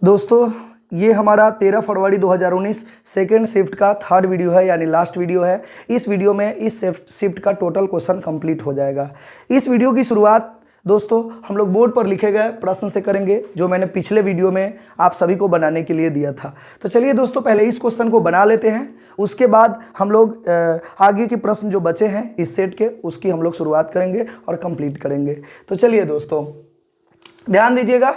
दोस्तों ये हमारा 13 फरवरी 2019 सेकेंड शिफ्ट का थर्ड वीडियो है, यानी लास्ट वीडियो है। इस वीडियो में इस शिफ्ट का टोटल क्वेश्चन कंप्लीट हो जाएगा। इस वीडियो की शुरुआत दोस्तों हम लोग बोर्ड पर लिखे गए प्रश्न से करेंगे, जो मैंने पिछले वीडियो में आप सभी को बनाने के लिए दिया था। तो चलिए दोस्तों पहले इस क्वेश्चन को बना लेते हैं, उसके बाद हम लोग आगे के प्रश्न जो बचे हैं इस सेट के उसकी हम लोग शुरुआत करेंगे और कंप्लीट करेंगे। तो चलिए दोस्तों ध्यान दीजिएगा,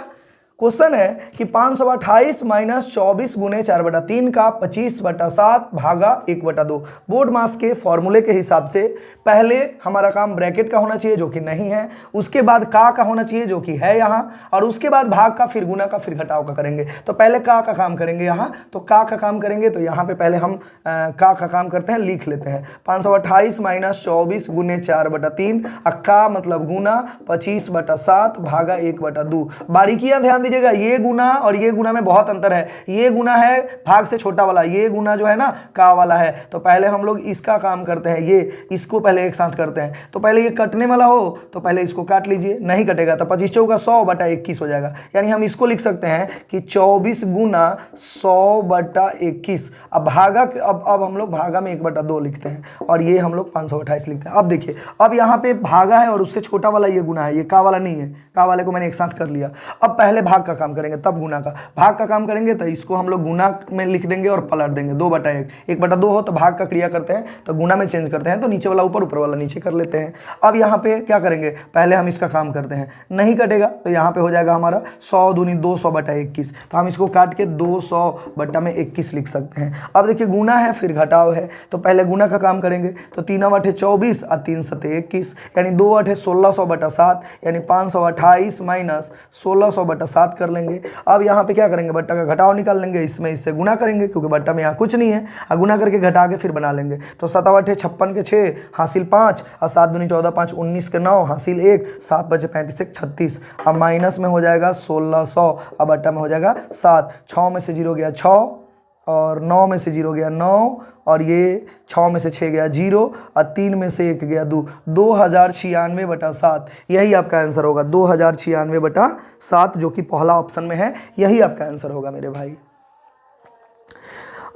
क्वेश्चन है कि 528 माइनस 24 गुने 4/3 का 25/7 भागा 1/2 बोर्ड मास के फॉर्मूले के हिसाब से पहले हमारा काम ब्रैकेट का होना चाहिए जो कि नहीं है, उसके बाद का होना चाहिए जो कि है यहाँ, और उसके बाद भाग का, फिर गुना का, फिर घटाव का करेंगे। तो पहले का काम करेंगे यहाँ, तो का काम करेंगे तो यहाँ पे पहले हम का काम करते हैं, लिख लेते हैं 528 माइनस 24 गुने 4/3 का मतलब गुना 25/7 भागा 1/2। बारीकियां ध्यान दीजिएगा, ये गुना और ये गुना में बहुत अंतर है। ये गुना है भाग से छोटा वाला, ये गुना जो है ना का वाला है। तो पहले हम लोग इसका काम करते हैं, ये इसको पहले एक साथ करते हैं। तो पहले ये कटने वाला हो तो पहले इसको काट लीजिए, नहीं कटेगा तो 25 चौका 100/21 हो जाएगा। यानी हम इसको लिख सकते हैं कि 24 गुना 100/21। अब भागा, अब हम लोग भागा में 1/2 लिखते हैं और ये हम लोग 528 लिखते हैं। अब देखिए, अब यहाँ पे भागा है और उससे छोटा वाला ये गुना है, ये का वाला नहीं है, का वाले को मैंने एक साथ कर लिया। अब पहले भाग का काम करेंगे तब गुना का, भाग का काम करेंगे तो इसको हम लोग गुना में लिख देंगे और पलट देंगे 2/1। 1/2 हो तो भाग का क्रिया करते हैं तो गुना में चेंज करते हैं, तो नीचे वाला ऊपर, ऊपर वाला नीचे कर लेते हैं। अब यहाँ पे क्या करेंगे, पहले हम इसका काम करते हैं, नहीं कटेगा तो यहाँ पे हो जाएगा हमारा 100 दूनी 200/21। तो हम इसको काट के 200/21 लिख सकते हैं। अब देखिए गुना है फिर घटाव है, तो पहले गुना का काम करेंगे तो 3 × 24 और 3 × 21 यानी 2 × 1600/7 यानी 528 माइनस 1600/7 कर लेंगे। अब यहाँ पे क्या करेंगे, बट्टा का घटाव निकाल लेंगे, इसमें इससे गुना करेंगे क्योंकि बट्टा में यहाँ कुछ नहीं है, गुना करके घटा के फिर बना लेंगे। तो 7 × 8 = 56 के 6 हासिल 5 और 7 दूनी 14 5 19 के 9 हासिल 1 7 बचे 35 1 36। अब माइनस में हो जाएगा 1600, अब बट्टा में हो जाएगा 7। 6 में से 0 गया 6 और 9 में से 0 गया 9 और ये 6 में से 6 गया 0 और 3 में से 1 गया 2। 2096/7 यही आपका आंसर होगा, 2096/7 जो कि पहला ऑप्शन में है, यही आपका आंसर होगा मेरे भाई।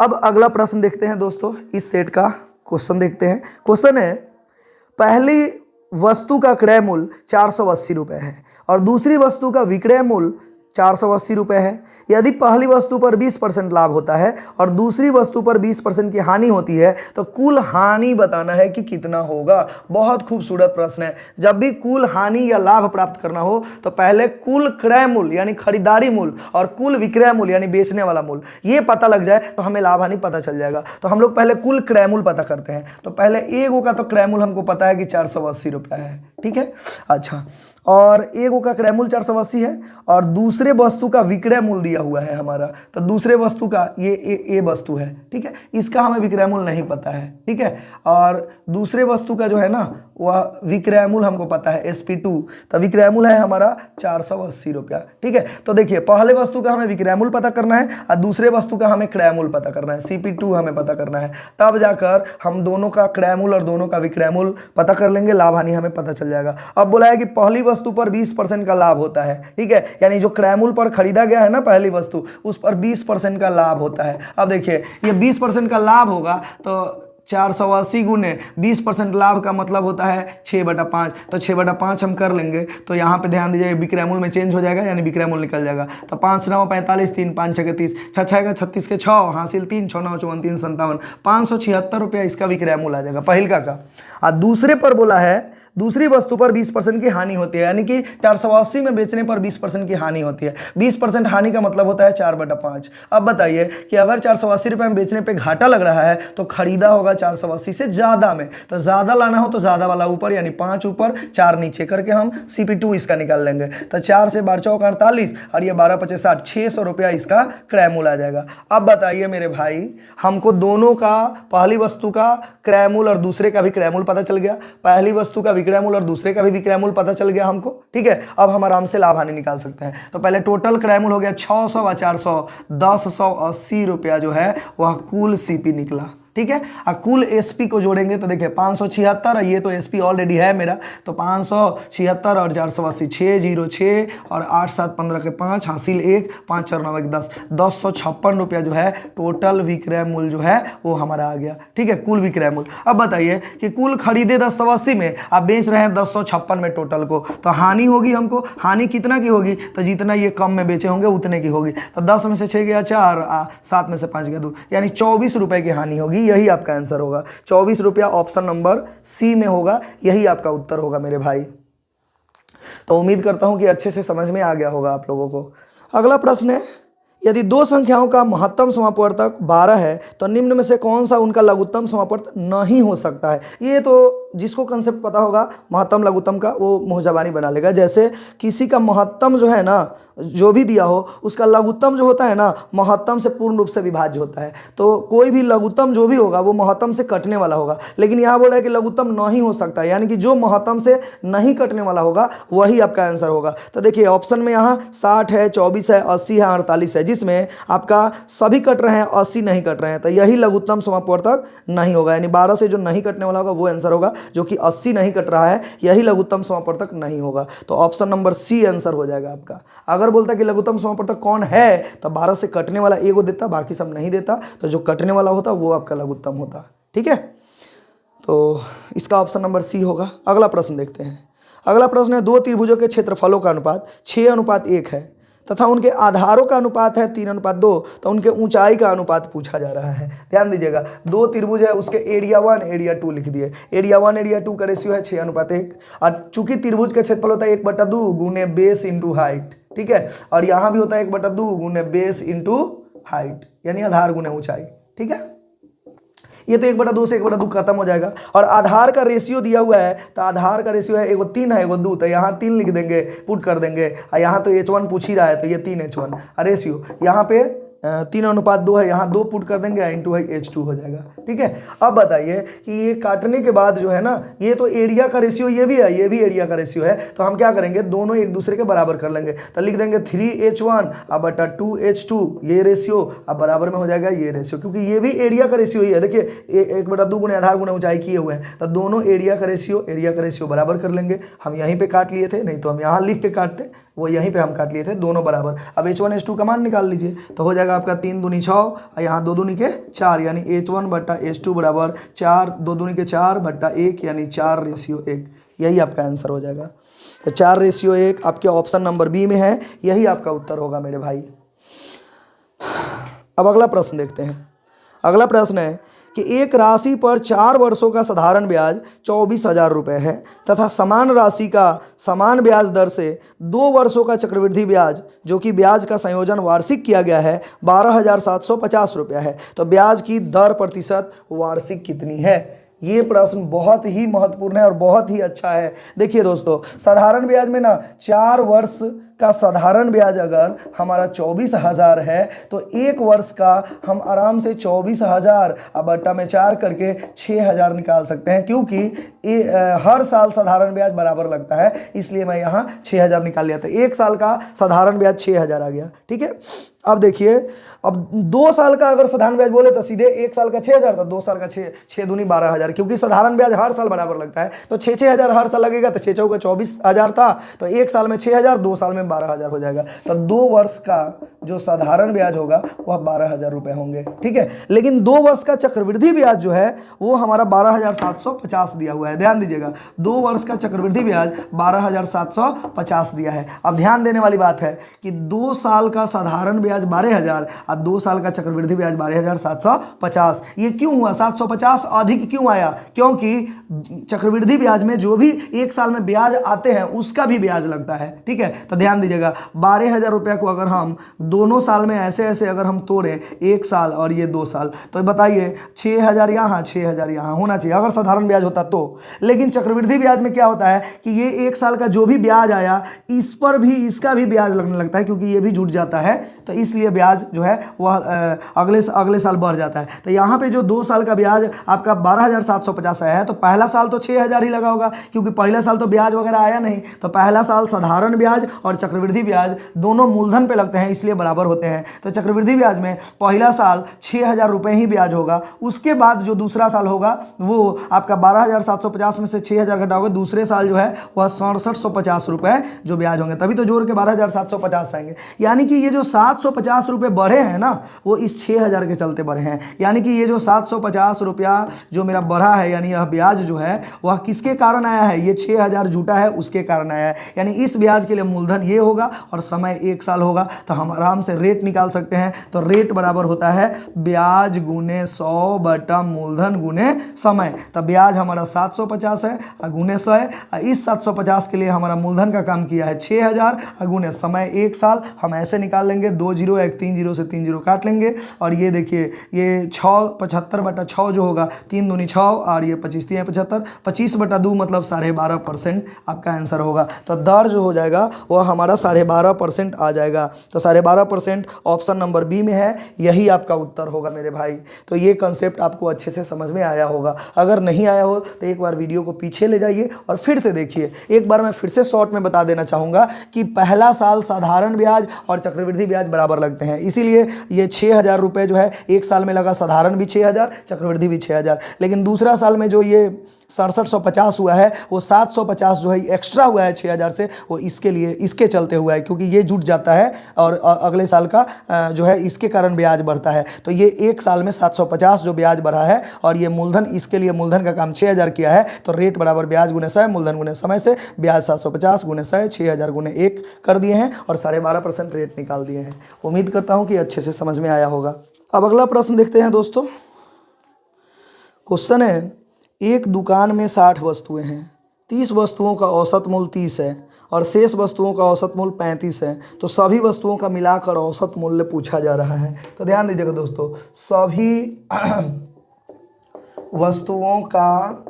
अब अगला प्रश्न देखते हैं दोस्तों, इस सेट का क्वेश्चन देखते हैं। क्वेश्चन है पहली वस्तु का क्रय मूल्य 480 रुपये है और दूसरी वस्तु का विक्रय मूल्य 480 रुपये है। यदि पहली वस्तु पर 20% लाभ होता है और दूसरी वस्तु पर 20% की हानि होती है तो कुल हानि बताना है कि कितना होगा। बहुत खूबसूरत प्रश्न है। जब भी कुल हानि या लाभ प्राप्त करना हो तो पहले कुल क्रय मूल्य यानी खरीदारी मूल्य और कुल विक्रय मूल्य यानी बेचने वाला मूल्य ये पता लग जाए तो हमें लाभ हानि पता चल जाएगा। तो हम लोग पहले कुल क्रय मूल्य पता करते हैं। तो पहले एगो का तो क्रय मूल्य हमको पता है कि 480 रुपये है, ठीक है। अच्छा, और एगो का क्रय मूल्य 480 है और दूसरे वस्तु का विक्रय मूल्य दिया हुआ है हमारा, तो दूसरे वस्तु का ये वस्तु है, ठीक है, इसका हमें विक्रय मूल्य नहीं पता है, ठीक है। और दूसरे वस्तु का जो है ना वह विक्रय मूल्य हमको पता है SP2, तो विक्रय मूल्य है हमारा 480 रुपया, ठीक है। तो देखिए पहले वस्तु का हमें विक्रय मूल्य पता करना है और दूसरे वस्तु का हमें क्रय मूल्य पता करना है, CP2 हमें पता करना है। तब जाकर हम दोनों का क्रय मूल्य और दोनों का विक्रय मूल्य पता कर लेंगे, लाभ हानि हमें पता चल जाएगा। अब बोला है कि पहली वस्तु पर 20% का लाभ होता है, ठीक है, यानी जो क्रय मूल्य पर खरीदा गया है ना पहली वस्तु उस पर 20% का लाभ होता है। अब देखिए ये 20% का लाभ होगा तो 480 गुने 20% लाभ का मतलब होता है 6/5, तो 6/5 हम कर लेंगे। तो यहाँ पे ध्यान दीजिए विक्रय मूल्य में चेंज हो जाएगा यानी विक्रय मूल्य निकल जाएगा। तो 5 × 9 = 45, 3 × 5 = 30, 6 × 6 = 36 के 6 हासिल 3 6 9 = 54 3 57 576 रुपया इसका विक्रय मूल्य आ जाएगा पहल का। और दूसरे पर बोला है दूसरी वस्तु पर 20% की हानि होती है, यानी कि 480 में बेचने पर 20% की हानि होती है। 20% हानि का मतलब होता है 4/5। अब बताइए कि अगर 480 रुपये में बेचने पे घाटा लग रहा है तो खरीदा होगा 480 से ज़्यादा में, तो ज़्यादा लाना हो तो ज़्यादा वाला ऊपर यानी 5 ऊपर 4 नीचे करके हम CP2 इसका निकाल लेंगे। तो 4 से 12 × 48 और ये 12 × 5 = 60, 600 रुपया इसका क्रय मूल्य आ जाएगा। अब बताइए मेरे भाई, हमको दोनों का पहली वस्तु का क्रय मूल्य और दूसरे का भी क्रय मूल्य पता चल गया, पहली वस्तु का विक्रय मूल्य और दूसरे का भी विक्रय मूल्य पता चल गया हमको, ठीक है। अब हम आराम से लाभ हानि निकाल सकते हैं। तो पहले टोटल क्रय मूल्य हो गया 600 और 400, 1080 रुपया जो है वह कुल CP निकला। ठीक है। और कुल एसपी को जोड़ेंगे तो देखिए 576, और ये तो एसपी ऑलरेडी है मेरा, तो 576 और 480, 606 और 8 7 15 के 5 हासिल 1, 5 4 9 1 10, 1056 रुपया जो है टोटल विक्रय मूल्य जो है वो हमारा आ गया। ठीक है, कुल विक्रय मूल्य। अब बताइए कि कुल खरीदे 1080 में, आप बेच रहे हैं 1056 में टोटल को, तो हानि होगी हमको, हानि कितना की होगी, तो जितना ये कम में बेचे होंगे उतने की होगी। तो 10 में से 6 गया 4, 7 में से 5 गया 2, यानी 24 रुपए की हानि होगी। यही आपका आंसर होगा, 24 रुपया ऑप्शन नंबर सी में होगा, यही आपका उत्तर होगा मेरे भाई। तो उम्मीद करता हूं कि अच्छे से समझ में आ गया होगा आप लोगों को। अगला प्रश्न है, यदि दो संख्याओं का महत्तम समापवर्तक 12 है तो निम्न में से कौन सा उनका लघुत्तम समापवर्तक नहीं हो सकता है। ये तो जिसको कंसेप्ट पता होगा महत्तम लघुत्तम का वो मुँह ज़बानी बना लेगा। जैसे किसी का महत्तम जो है ना, जो भी दिया हो उसका लघुत्तम जो होता है ना महत्तम से पूर्ण रूप से विभाज्य होता है। तो कोई भी लघुत्तम जो भी होगा वो महत्तम से कटने वाला होगा, लेकिन यहाँ बोल रहा है कि लघुत्तम नहीं हो सकता है, यानी कि जो महत्तम से नहीं कटने वाला होगा वही आपका आंसर होगा। तो देखिए ऑप्शन में यहाँ 60 है, 24 है, 80 है, 48 है, जिसमें आपका सभी कट रहे हैं, 80 नहीं कट रहे हैं, तो यही लघुत्तम समापवर्तक नहीं होगा। यानी 12 से जो नहीं कटने वाला होगा वो आंसर होगा, जो कि 80 नहीं कट रहा है, यही लघुत्तम समापवर्तक नहीं होगा। तो ऑप्शन नंबर सी आंसर हो जाएगा आपका। अगर बोलता कि लघुत्तम समापवर्तक कौन है तो 12 से कटने वाला एगो देता, बाकी सब नहीं देता, तो जो कटने वाला होता वो आपका लघुत्तम होता। ठीक है, तो इसका ऑप्शन नंबर सी होगा। अगला प्रश्न देखते हैं। अगला प्रश्न है, दो त्रिभुजों के क्षेत्रफलों का अनुपात 6:1 है तथा उनके आधारों का अनुपात है 3:2, तो उनके ऊंचाई का अनुपात पूछा जा रहा है। ध्यान दीजिएगा, दो त्रिभुज है, उसके एरिया 1 एरिया 2 लिख दिए। एरिया 1 एरिया 2 का रेशियो है 6:1, और चूंकि त्रिभुज का क्षेत्रफल होता है 1/2 गुने बेस इंटू हाइट। ठीक है, और यहाँ भी होता है 1/2 गुने बेस इंटू हाइट, यानी आधार गुने ऊंचाई। ठीक है, ये तो 1/2 से 1/2 खत्म हो जाएगा। और आधार का रेशियो दिया हुआ है, तो आधार का रेशियो है एगो 3 है एगो 2, तो यहाँ 3 लिख देंगे, पुट कर देंगे। और यहाँ तो H1 पूछ ही रहा है, तो ये 3H1 रेशियो, यहाँ पे 3:2 है, यहाँ 2 पुट कर देंगे, इंटू है H2 हो जाएगा। ठीक है, अब बताइए कि ये काटने के बाद जो है ना, ये तो एरिया का रेशियो ये भी है, ये भी एरिया का रेशियो है, तो हम क्या करेंगे, दोनों एक दूसरे के बराबर कर लेंगे। तो लिख देंगे 3H1 अब बटा 2H2, ये रेशियो अब बराबर में हो जाएगा ये रेशियो, क्योंकि ये भी एरिया का रेशियो ही है। देखिए 1/2 गुने आधार गुने ऊंचाई किए हुए हैं, तो दोनों एरिया का रेशियो बराबर कर लेंगे। हम यहीं पे काट लिए थे, नहीं तो हम यहाँ लिख के काटते, वो यहीं पे हम काट लिए थे, दोनों बराबर। अब H1 H2 का मान निकाल लीजिए, तो हो जाएगा आपका 3 दूनी 6 और यहाँ 2 दूनी के 4, यानी H1 बटा H2 बराबर 4, 2 दूनी के 4 बटा 1, यानी 4:1। यही आपका आंसर हो जाएगा। तो 4:1 आपके ऑप्शन नंबर बी में है, यही आपका उत्तर होगा मेरे भाई। अब अगला प्रश्न देखते हैं। अगला प्रश्न है कि एक राशि पर 4 वर्षों का साधारण ब्याज 24,000 रुपये है तथा समान राशि का समान ब्याज दर से 2 वर्षों का चक्रवृद्धि ब्याज, जो कि ब्याज का संयोजन वार्षिक किया गया है, 12,750 रुपया है। तो ब्याज की दर प्रतिशत वार्षिक कितनी है? ये प्रश्न बहुत ही महत्वपूर्ण है और बहुत ही अच्छा है। देखिए दोस्तों, साधारण ब्याज में ना 4 वर्ष का साधारण ब्याज अगर हमारा 24,000 है, तो 1 वर्ष का हम आराम से 24,000 अब बट्टा में 4 करके 6,000 निकाल सकते हैं, क्योंकि हर साल साधारण ब्याज बराबर लगता है, इसलिए मैं यहाँ 6,000 निकाल लिया था। 1 साल का साधारण ब्याज 6,000 आ गया। ठीक है, अब देखिए, अब 2 साल का अगर साधारण ब्याज बोले तो सीधे 1 साल का 6,000 था, 2 साल का 6 दूनी 12,000, क्योंकि साधारण ब्याज हर साल बराबर लगता है, तो 6,000 हर साल लगेगा, तो 6 चौका 24,000 था, तो 1 साल में 6,000, 2 साल में 12,000 हो जाएगा। तो 2 वर्ष का जो साधारण ब्याज होगा वह 12,000 रुपये होंगे। ठीक है, लेकिन 2 वर्ष का चक्रवृद्धि ब्याज जो है वो हमारा 12,750 दिया हुआ है। ध्यान दीजिएगा, 2 वर्ष का चक्रवृद्धि ब्याज 12,750 दिया है। अब ध्यान देने वाली बात है कि 2 साल का साधारण ब्याज 12,000 और 2 साल का चक्रवृद्धि ब्याज 12,750। ये क्यों हुआ? 750 अधिक क्यों आया? क्योंकि चक्रवृद्धि ब्याज में जो भी 1 साल में ब्याज आते हैं उसका भी ब्याज लगता है। ठीक है, तो ध्यान दीजिएगा, 12,000 रुपये को अगर हम दोनों साल में ऐसे ऐसे अगर हम तोड़ें, 1 साल और ये 2 साल, तो बताइए 6,000 यहाँ 6,000 यहाँ होना चाहिए अगर साधारण ब्याज होता तो। लेकिन चक्रवृद्धि ब्याज में क्या होता है कि ये 1 साल का जो भी ब्याज आया इस पर भी इसका भी ब्याज लगने लगता है, क्योंकि ये भी जुट जाता है, तो इसलिए ब्याज जो है वह अगले साल बढ़ जाता है। तो यहाँ पे जो 2 साल का ब्याज आपका 12,750 है, तो पहला साल तो 6,000 ही लगा होगा, क्योंकि पहला साल तो ब्याज वगैरह आया नहीं, तो पहला साल साधारण ब्याज और चक्रवृद्धि ब्याज दोनों मूलधन पे लगते हैं, इसलिए बराबर होते हैं। तो चक्रवृद्धि ब्याज में पहला साल 6,000 रुपये ही ब्याज होगा, उसके बाद जो दूसरा साल होगा वो आपका 12,750 में से 6,000 घटाओगे, दूसरे साल जो है वह 6750 रुपये जो ब्याज होंगे, तभी तो जोड़ के 12,750 आएंगे। यानी कि ये जो 750 रुपये बढ़े हैं ना, वो इस 6,000 के चलते बढ़े हैं। यानी कि ये जो 750 रुपया जो मेरा बढ़ा है, यानी यह ब्याज जो है वह किसके कारण आया है, ये 6,000 जुटा है उसके कारण आया है। यानी इस ब्याज के लिए मूलधन ये होगा और समय 1 साल होगा। तो हम आराम से रेट निकाल सकते हैं। तो रेट बराबर होता है ब्याज गुने 100 बटा मूलधन गुने समय। तो ब्याज हमारा 750 है गुने 100 है। इस 750 के लिए हमारा मूलधन का काम किया है 6,000 गुने समय 1 साल। हम ऐसे निकाल लेंगे, 2 जीरो, एक 3 जीरो से 3 जीरो काट लेंगे और ये देखिए ये 75 बटा 6 जो होगा, 3 दूनी 6 और ये 25 3 75, 25 बटा 2 मतलब 12.5% आपका आंसर होगा। तो दर जो हो जाएगा वह हमारा 12.5% आ जाएगा। तो 12.5% ऑप्शन नंबर बी में है, यही आपका उत्तर होगा मेरे भाई। तो ये कंसेप्ट आपको अच्छे से समझ में आया होगा। अगर नहीं आया हो तो एक बार वीडियो को पीछे ले जाइए और फिर से देखिए। एक बार मैं फिर से शॉर्ट में बता देना चाहूँगा कि पहला साल साधारण ब्याज और चक्रवृद्धि ब्याज बराबर लगते हैं, इसीलिए ये 6,000 रुपये जो है 1 साल में लगा, साधारण भी 6,000, चक्रवृद्धि भी 6,000। लेकिन दूसरा साल में जो ये 6750 हुआ है, वो 750 जो है एक्स्ट्रा हुआ है 6,000 से, वो इसके लिए, इसके चलते हुआ है, क्योंकि ये जुट जाता है और अगले साल का जो है इसके कारण ब्याज बढ़ता है। तो ये 1 साल में 750 जो ब्याज बढ़ा है और ये मूलधन, इसके लिए मूलधन का काम 6,000 किया है। तो रेट बराबर ब्याज गुने 100 मूलधन गुने समय से ब्याज 750 गुने 100 6,000 गुने 1 कर दिए हैं और 12.5% रेट निकाल दिए हैं। उम्मीद करता हूँ कि अच्छे से समझ में आया होगा। अब अगला प्रश्न देखते हैं दोस्तों। क्वेश्चन है, एक दुकान में 60 वस्तुएं हैं, 30 वस्तुओं का औसत मूल्य 30 है और शेष वस्तुओं का औसत मूल्य 35 है। तो सभी वस्तुओं का मिलाकर औसत मूल्य पूछा जा रहा है। तो ध्यान दीजिएगा दोस्तों, सभी वस्तुओं का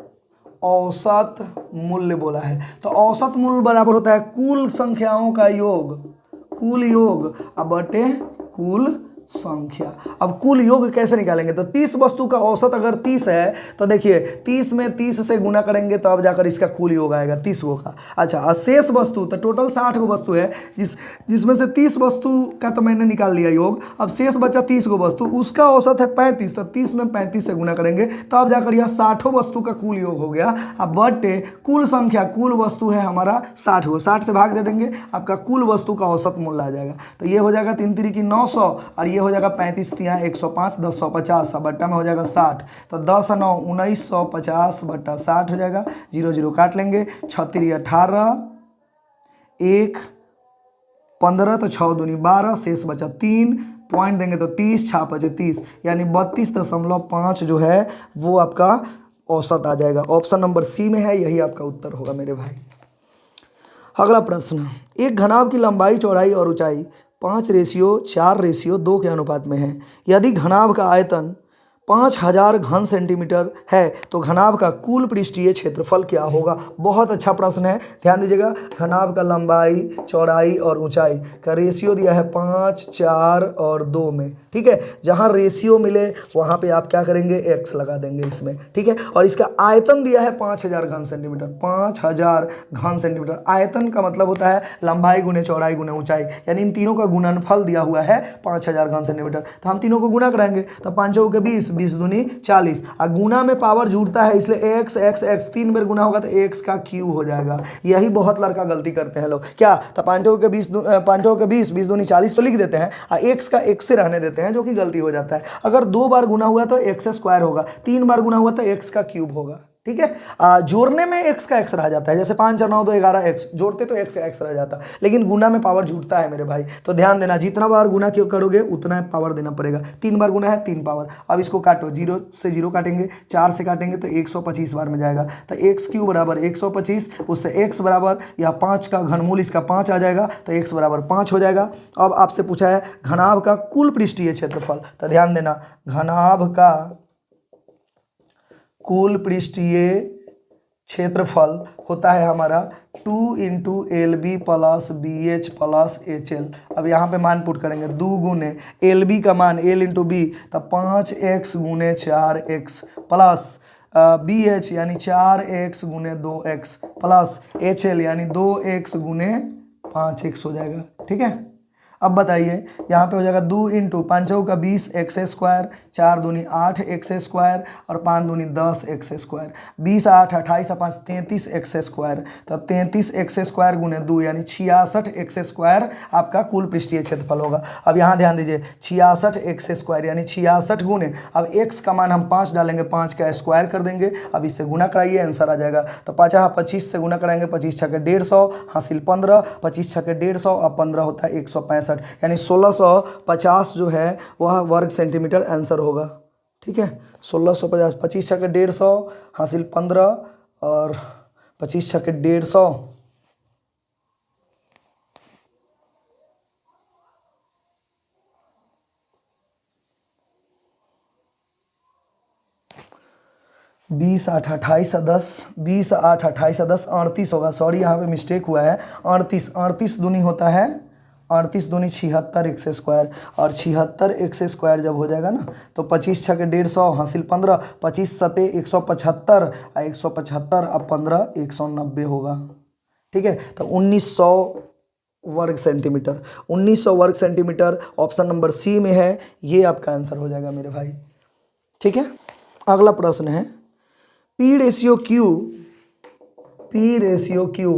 औसत मूल्य बोला है। तो औसत मूल्य बराबर होता है कुल संख्याओं का योग, कुल योग अब बटे कुल संख्या। अब कुल योग कैसे निकालेंगे? तो 30 वस्तु का औसत अगर 30 है तो देखिए 30 में 30 से गुना करेंगे तो अब जाकर इसका कुल योग आएगा 30 का। अच्छा, और शेष वस्तु तो टोटल 60 वस्तु है, जिसमें से 30 वस्तु का तो मैंने निकाल लिया योग। अब शेष बचा 30 वस्तु, उसका औसत है 35, तो 30 में 35 से गुना करेंगे तो अब जाकर यह 60 वस्तु का कुल योग हो गया। अब बटे कुल संख्या, कुल वस्तु है हमारा 60 60 से भाग दे देंगे, आपका कुल वस्तु का औसत मूल्य आ जाएगा। तो ये हो जाएगा 3 तिरी की 900 और हो जाएगा 35 तिया 105, 10 150 बट्टा में हो जाएगा 60। तो 10 9 1950 बट्टा 60 हो जाएगा। 0 0 काट लेंगे, 6 3 18, 1 15, तो 6 दूनी 12, शेष बचा 3, पॉइंट देंगे तो 30, 6 5 30, यानी 32.5 जो है वो आपका औसत आ जाएगा। ऑप्शन नंबर सी में है, यही आपका उत्तर होगा मेरे भाई। अगला प्रश्न, एक घनाभ की लंबाई, चौड़ाई और ऊंचाई 5:4:2 के अनुपात में है। यदि घनाभ का आयतन 5000 घन सेंटीमीटर है तो घनाभ का कुल पृष्ठीय क्षेत्रफल क्या होगा? बहुत अच्छा प्रश्न है, ध्यान दीजिएगा। घनाभ का लंबाई, चौड़ाई और ऊंचाई का रेशियो दिया है 5, 4 और 2 में, ठीक है। जहां रेशियो मिले वहां पे आप क्या करेंगे, x लगा देंगे इसमें, ठीक है। और इसका आयतन दिया है 5000 घन सेंटीमीटर, 5000 घन सेंटीमीटर। आयतन का मतलब होता है लंबाई गुने चौड़ाई गुने ऊंचाई, यानी इन तीनों का गुणनफल दिया हुआ है 5000 घन सेंटीमीटर। तो हम तीनों को गुना कराएंगे तो 5 के 20, 20 दूनी 40, और गुना में पावर जुड़ता है इसलिए x x x 3 बार गुना होगा तो x का क्यूब हो जाएगा। यही बहुत लड़का गलती करते हैं लोग, क्या? तो 5 के 20, 20 दूनी 40 तो लिख देते हैं और x का x से रहने देते हैं, जो कि गलती हो जाता है। अगर 2 बार गुना हुआ तो x स्क्वायर होगा, 3 बार गुना हुआ तो x का क्यूब होगा, ठीक है। जोड़ने में x का x रह जाता है, जैसे 5 और 9 तो 11 x, जोड़ते तो x का x रह जाता, लेकिन गुना में पावर जुड़ता है मेरे भाई। तो ध्यान देना, जितना बार गुना क्यों करोगे उतना पावर देना पड़ेगा। 3 बार गुना है 3 पावर। अब इसको काटो, 0 से 0 काटेंगे, 4 से काटेंगे तो 125 बार में जाएगा। तो x क्यूब बराबर 125, उससे x बराबर या 5 का घनमूल इसका 5 आ जाएगा, तो x बराबर 5 हो जाएगा। अब आपसे पूछा है घनाभ का कुल पृष्ठीय क्षेत्रफल, तो ध्यान देना, घनाभ का कुल पृष्ठीय क्षेत्रफल होता है हमारा 2 × LB + BH + HL। अब यहाँ पे मान पुट करेंगे, 2 गुने LB का मान L × B, तब 5x गुने 4x प्लस BH यानी 4x गुने 2x प्लस HL यानी 2x गुने 5x हो जाएगा। ठीक है, अब बताइए यहाँ पे हो जाएगा 2 इंटू 5 का 20x², 4 दूनी 8x² और 5 दूनी 10x²। 20 8 28 5 33x²। तो 33x² गुने 2 यानी 66x² आपका कुल पृष्ठीय क्षेत्रफल होगा। अब यहाँ ध्यान दीजिए 66x² यानी 66 गुने, अब x का मान हम 5 डालेंगे, 5 का स्क्वायर कर देंगे, अब इससे गुना कराइए, आंसर आ जाएगा। तो 25 से गुना कराएंगे, 25 छके 150 हासिल 15, 25 छके 150 और 15 होता है 165, यानी 1650 जो है वह वर्ग सेंटीमीटर आंसर होगा। ठीक है, 1650, 25 छके 150 हासिल 15 और 25 छके 150 20 8 28 10, 20 8 28 10 38 होगा। सॉरी यहाँ पे मिस्टेक हुआ है, 38 दूनी होता है 38 दूनी 76x², और 76x² जब हो जाएगा ना तो 25 छके 150 हासिल 15, 25 सते 175 और 175 अब 15 190 होगा। ठीक है, तो 1900 वर्ग सेंटीमीटर, 1900 वर्ग सेंटीमीटर ऑप्शन नंबर सी में है, ये आपका आंसर हो जाएगा मेरे भाई। ठीक है, अगला प्रश्न है P रेशियो Q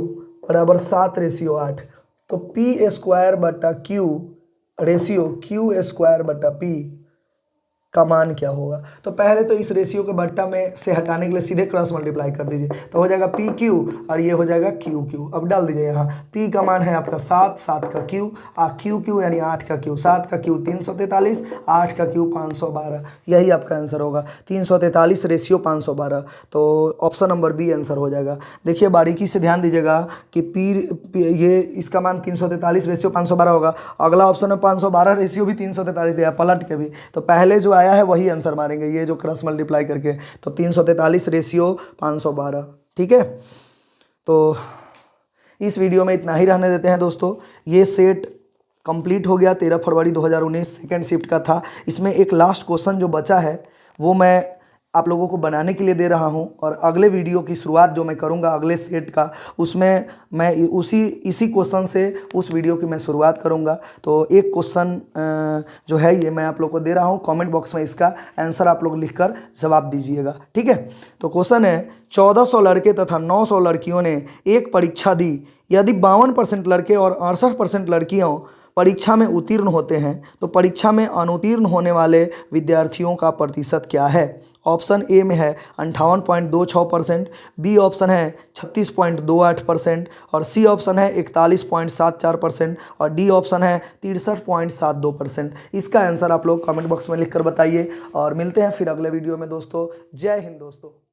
बराबर 7:8, तो P² बटा Q रेशियो Q² बटा P का मान क्या होगा। तो पहले तो इस रेशियो के बट्टा में से हटाने के लिए सीधे क्रॉस मल्टीप्लाई कर दीजिए, तो हो जाएगा PQ और ये हो जाएगा QQ। अब डाल दीजिए यहाँ, P का मान है आपका 7, 7 का Q, QQ यानी 8 का Q, 7 का Q 343, 8 का Q 512, यही आपका आंसर होगा। 343 रेशियो 512, तो ऑप्शन नंबर बी आंसर हो जाएगा। देखिए बारीकी से ध्यान दीजिएगा कि ये इसका मान 343 रेशियो 512 होगा, अगला ऑप्शन में 512 रेशियो भी 343 है, पलट के भी, तो पहले जो आया है वही आंसर मारेंगे, ये जो क्रॉस मल्टीप्लाई करके, तो 343 रेशियो 512। ठीक है, तो इस वीडियो में इतना ही रहने देते हैं दोस्तों। ये सेट कंप्लीट हो गया, 13 फरवरी 2019 सेकेंड शिफ्ट का था। इसमें एक लास्ट क्वेश्चन जो बचा है वो मैं आप लोगों को बनाने के लिए दे रहा हूं, और अगले वीडियो की शुरुआत जो मैं करूंगा अगले सेट का, उसमें मैं इसी क्वेश्चन से उस वीडियो की मैं शुरुआत करूंगा। तो एक क्वेश्चन जो है ये मैं आप लोग को दे रहा हूं, कमेंट बॉक्स में इसका आंसर आप लोग लिखकर जवाब दीजिएगा। ठीक है, तो क्वेश्चन है 1400 लड़के तथा 900 लड़कियों ने एक परीक्षा दी, यदि 52% लड़के और 68% लड़कियों परीक्षा में उत्तीर्ण होते हैं तो परीक्षा में अनुत्तीर्ण होने वाले विद्यार्थियों का प्रतिशत क्या है। ऑप्शन ए में है 58.26%, बी ऑप्शन है 36.28% और सी ऑप्शन है 41.74% और डी ऑप्शन है 63.72%। इसका आंसर आप लोग कमेंट बॉक्स में लिखकर बताइए, और मिलते हैं फिर अगले वीडियो में दोस्तों। जय हिंद दोस्तों।